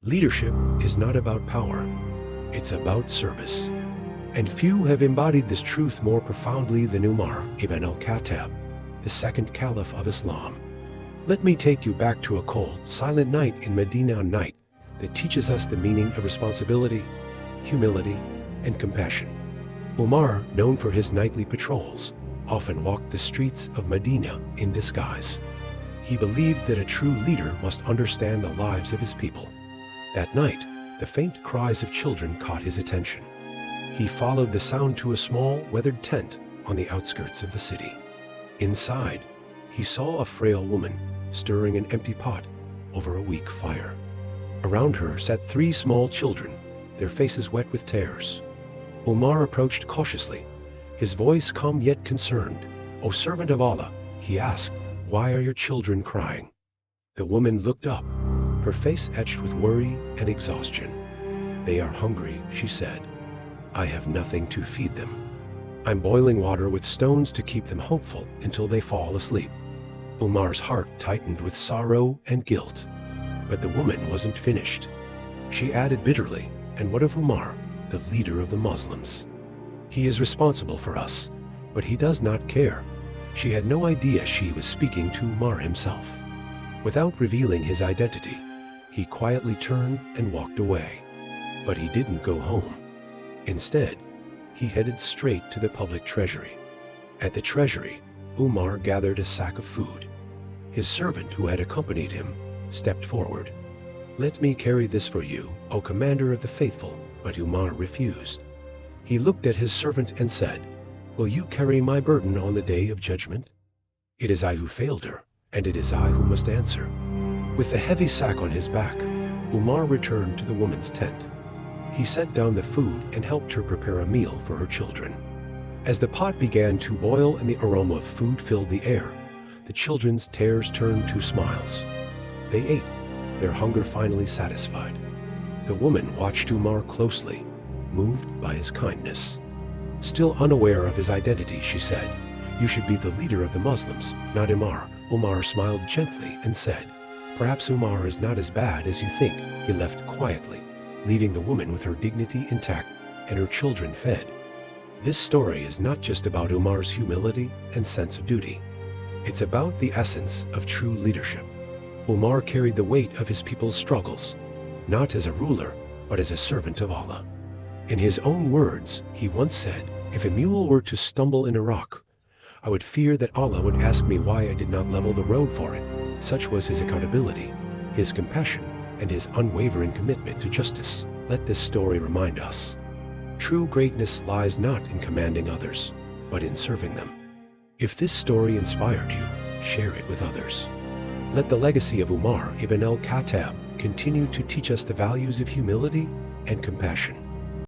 Leadership is not about power, it's about service. And few have embodied this truth more profoundly than Umar ibn al-Khattab, the second caliph of Islam. Let me take you back to a cold, silent night in Medina, a night that teaches us the meaning of responsibility, humility, and compassion. Umar, known for his nightly patrols, often walked the streets of Medina in disguise. He believed that a true leader must understand the lives of his people. That night, the faint cries of children caught his attention. He followed the sound to a small, weathered tent on the outskirts of the city. Inside, he saw a frail woman stirring an empty pot over a weak fire. Around her sat 3 small children, their faces wet with tears. Umar approached cautiously, his voice calm yet concerned. "O servant of Allah," he asked, "why are your children crying?" The woman looked up, her face etched with worry and exhaustion. "They are hungry," she said. "I have nothing to feed them. I'm boiling water with stones to keep them hopeful until they fall asleep." Umar's heart tightened with sorrow and guilt. But the woman wasn't finished. She added bitterly, "And what of Umar, the leader of the Muslims? He is responsible for us, but he does not care." She had no idea she was speaking to Umar himself. Without revealing his identity, he quietly turned and walked away. But he didn't go home. Instead, he headed straight to the public treasury. At the treasury, Umar gathered a sack of food. His servant, who had accompanied him, stepped forward. "Let me carry this for you, O commander of the faithful," but Umar refused. He looked at his servant and said, "Will you carry my burden on the day of judgment? It is I who failed her, and it is I who must answer." With the heavy sack on his back, Umar returned to the woman's tent. He set down the food and helped her prepare a meal for her children. As the pot began to boil and the aroma of food filled the air, the children's tears turned to smiles. They ate, their hunger finally satisfied. The woman watched Umar closely, moved by his kindness. Still unaware of his identity, she said, "You should be the leader of the Muslims, not Umar." Umar smiled gently and said, "Perhaps Umar is not as bad as you think." He left quietly, leaving the woman with her dignity intact and her children fed. This story is not just about Umar's humility and sense of duty. It's about the essence of true leadership. Umar carried the weight of his people's struggles, not as a ruler, but as a servant of Allah. In his own words, he once said, "If a mule were to stumble in a rock, I would fear that Allah would ask me why I did not level the road for it." Such was his accountability, his compassion, and his unwavering commitment to justice. Let this story remind us, true greatness lies not in commanding others, but in serving them. If this story inspired you, share it with others. Let the legacy of Umar ibn al-Khattab continue to teach us the values of humility and compassion.